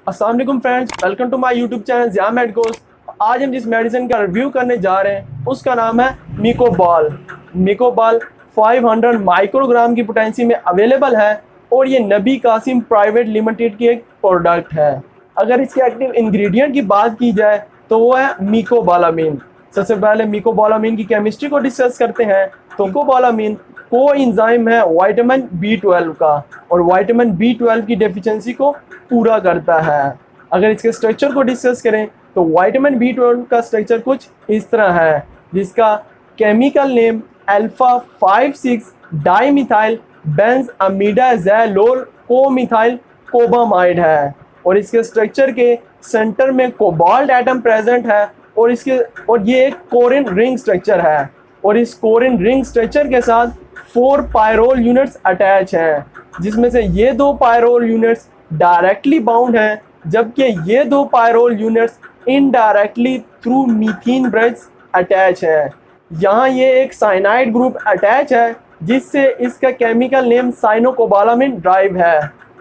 अस्सलाम वालेकुम friends, welcome to my YouTube channel Zia medicos. आज हम जिस मेडिसिन का रिव्यू करने जा रहे हैं उसका नाम है मिकोबाल। मिकोबाल 500 माइक्रोग्राम की पोटेंसी में अवेलेबल है और ये नबी कासिम प्राइवेट लिमिटेड की एक प्रोडक्ट है। अगर इसके एक्टिव इंग्रेडिएंट की बात की जाए तो वो है मिकोबालामीन। सबसे पहले मिकोबालामीन की केमिस्ट्री को डिस्कस करते हैं। तो मिकोबालामीन को एंजाइम है विटामिन B12 का और विटामिन B12 की डेफिशिएंसी को पूरा करता है। अगर इसके स्ट्रक्चर को डिस्कस करें तो विटामिन B12 का स्ट्रक्चर कुछ इस तरह है, जिसका केमिकल नेम अल्फा 5,6 डाइमिथाइल बेंजअमीडाज़ोलोल कोमिथाइल कोबामाइड है और इसके स्ट्रक्चर के सेंटर में कोबाल्ट एटम प्रेजेंट है और ये एक कोरिन रिंग स्ट्रक्चर है और इस कोरिन रिंग स्ट्रक्चर के साथ 4 पायरोल यूनिट्स अटैच हैं, जिसमें से ये 2 पायरोल यूनिट्स डायरेक्टली बाउंड हैं जबकि ये 2 pyrrole units indirectly through methane bridge attach है। यहाँ ये एक साइनाइड ग्रुप अटैच है जिससे इसका केमिकल नेम साइनोकोबालामिन ड्राइव है।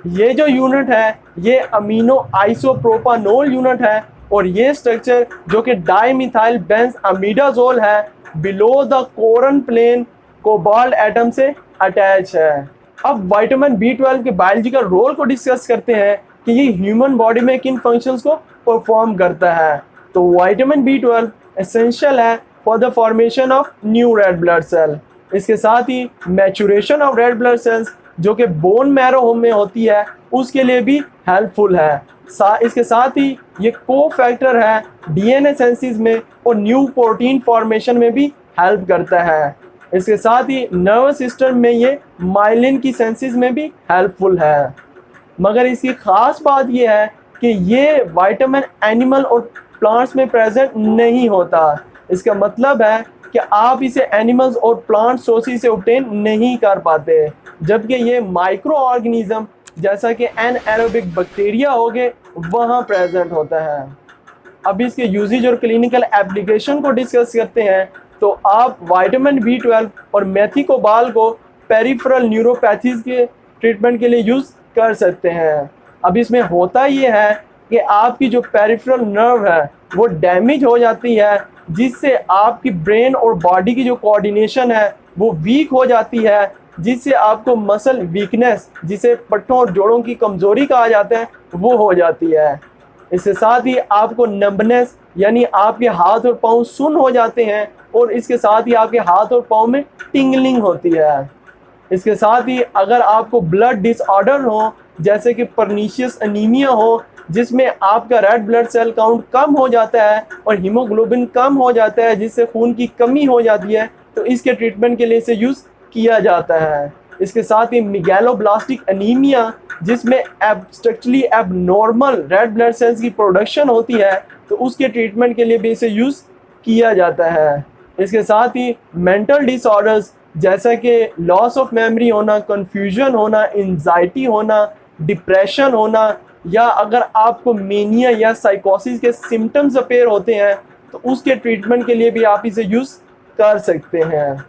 ये जो यूनिट है ये अमीनो आइसोप्रोपानोल यूनिट है और ये स्ट्रक्चर जो कि डाइमिथाइल बेंजअमीडाज़ोल है below the corrin plane cobalt atom से अटैच है। अब विटामिन B12 के बायोलॉजिकल रोल को डिस्कस करते हैं कि ये ह्यूमन बॉडी में किन फंक्शंस को परफॉर्म करता है। तो विटामिन B12 एसेंशियल है for the formation of new red blood cell. इसके साथ ही maturation of red blood cells जो कि बोन मैरो में होती है उसके लिए भी हेल्पफुल है। इसके साथ ही ये को फैक्टर है DNA सिंथेसिस में और न्यू प्रोटीन फॉर्मेशन में भी हेल्प करता है। इसके साथ ही नर्वस सिस्टम में ये माइलिन की सिंथेसिस में भी हेल्पफुल है। मगर इसकी ख़ास बात ये है कि ये विटामिन एनिमल और प्लांट्स में प्रेजेंट नहीं होता। इसका मतलब है कि आप इसे एनिमल्स और प्लांट सोर्सेज से ऑब्टेन नहीं कर पाते, जबकि ये माइक्रो ऑर्गेनिज्म जैसा कि एनाएरोबिक बैक्टीरिया हो गए वहाँ प्रेजेंट होता है। अब इसके यूजेज और क्लिनिकल एप्लीकेशन को डिस्कस करते हैं। तो आप विटामिन B12 और मेथिकोबाल को पेरिफेरल न्यूरोपैथीज के ट्रीटमेंट के लिए यूज़ कर सकते हैं। अब इसमें होता ये है कि आपकी जो पेरिफेरल नर्व है वो डैमेज हो जाती है, जिससे आपकी ब्रेन और बॉडी की जो कोऑर्डिनेशन है वो वीक हो जाती है, जिससे आपको मसल वीकनेस, जिसे पट्टों और जोड़ों की कमज़ोरी कहा जाता है, वो हो जाती है। इसके साथ ही आपको नंबनेस यानी आपके हाथ और पाँव सुन्न हो जाते हैं और इसके साथ ही आपके हाथ और पाँव में टिंगलिंग होती है। इसके साथ ही अगर आपको ब्लड डिसऑर्डर हो जैसे कि पर्नीशियस एनीमिया हो, जिसमें आपका रेड ब्लड सेल काउंट कम हो जाता है और हीमोग्लोबिन कम हो जाता है, जिससे खून की कमी हो जाती है, तो इसके ट्रीटमेंट के लिए इसे यूज़ किया जाता है। इसके साथ ही मेगालोब्लास्टिक एनीमिया जिसमें structurally abnormal red blood sales की प्रोडक्शन होती है, तो उसके ट्रीटमेंट के लिए भी इसे यूज़ किया जाता है। इसके साथ ही मेंटल डिसऑर्डर्स जैसा कि लॉस ऑफ मेमोरी होना, कन्फ्यूजन होना, एंजाइटी होना, डिप्रेशन होना, या अगर आपको मेनिया या साइकोसिस के सिम्टम्स अपेयर होते हैं तो उसके ट्रीटमेंट के लिए भी आप इसे यूज़ कर सकते हैं।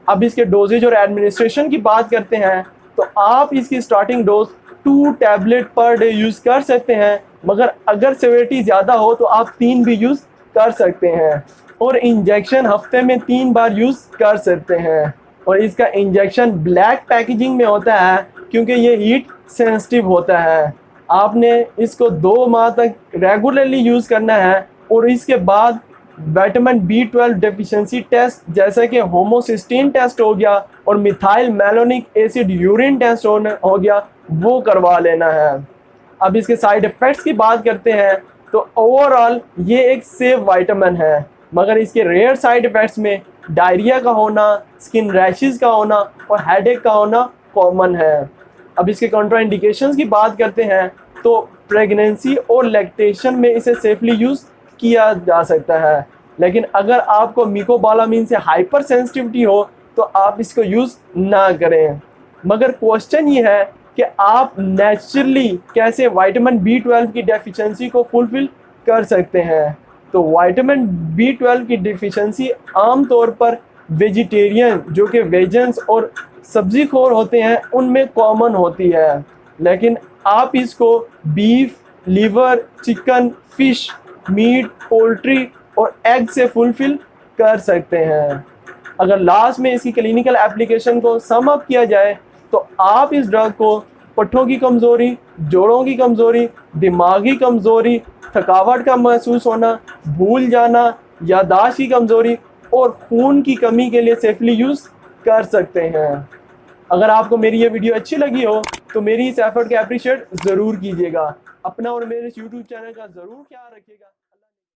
अब इसके डोजेज और एडमिनिस्ट्रेशन की बात करते हैं तो आप इसकी starting dose 2 tablet per day use कर सकते हैं, मगर अगर सेवेरिटी ज़्यादा हो तो आप 3 भी यूज़ कर सकते हैं और इंजेक्शन हफ्ते में 3 बार यूज़ कर सकते हैं। और इसका इंजेक्शन ब्लैक पैकेजिंग में होता है क्योंकि ये हीट सेंसिटिव होता है। आपने इसको 2 माह तक रेगुलरली यूज़ करना है और इसके बाद विटामिन B12 डेफिशिएंसी टेस्ट जैसे कि होमोसिस्टीन टेस्ट हो गया और methyl malonic acid urine test हो गया, वो करवा लेना है। अब इसके साइड इफ़ेक्ट्स की बात करते हैं तो ओवरऑल ये एक सेफ विटामिन है, मगर इसके रेयर साइड इफ़ेक्ट्स में डायरिया का होना, स्किन रैशेस का होना और हेडेक का होना कॉमन है। अब इसके कॉन्ट्राइंडिकेशंस की बात करते हैं तो प्रेगनेंसी और लैक्टेशन में इसे सेफली यूज़ किया जा सकता है, लेकिन अगर आपको मिकोबालामीन से हाइपर सेंसिटिविटी हो तो आप इसको यूज़ ना करें। मगर क्वेश्चन ये है कि आप नेचुरली कैसे विटामिन B12 की डेफिशिएंसी को फुलफिल कर सकते हैं। तो विटामिन B12 की डेफिशिएंसी आमतौर पर वेजिटेरियन जो कि वेजन्स और सब्जी खोर होते हैं उनमें कॉमन होती है, लेकिन आप इसको beef, liver, chicken, fish, meat, poultry और एग से फुलफिल कर सकते हैं। अगर लास्ट में इसकी क्लिनिकल एप्लीकेशन को सम अप किया जाए तो आप इस ड्रग को पट्ठों की कमज़ोरी, जोड़ों की कमज़ोरी, दिमागी कमज़ोरी, थकावट का महसूस होना, भूल जाना, याददाश्त की कमज़ोरी और खून की कमी के लिए सेफली यूज़ कर सकते हैं। अगर आपको मेरी ये वीडियो अच्छी लगी हो तो मेरी इस एफर्ट को अप्रिशिएट ज़रूर कीजिएगा। अपना और मेरे YouTube चैनल का ज़रूर ख्याल रखिएगा।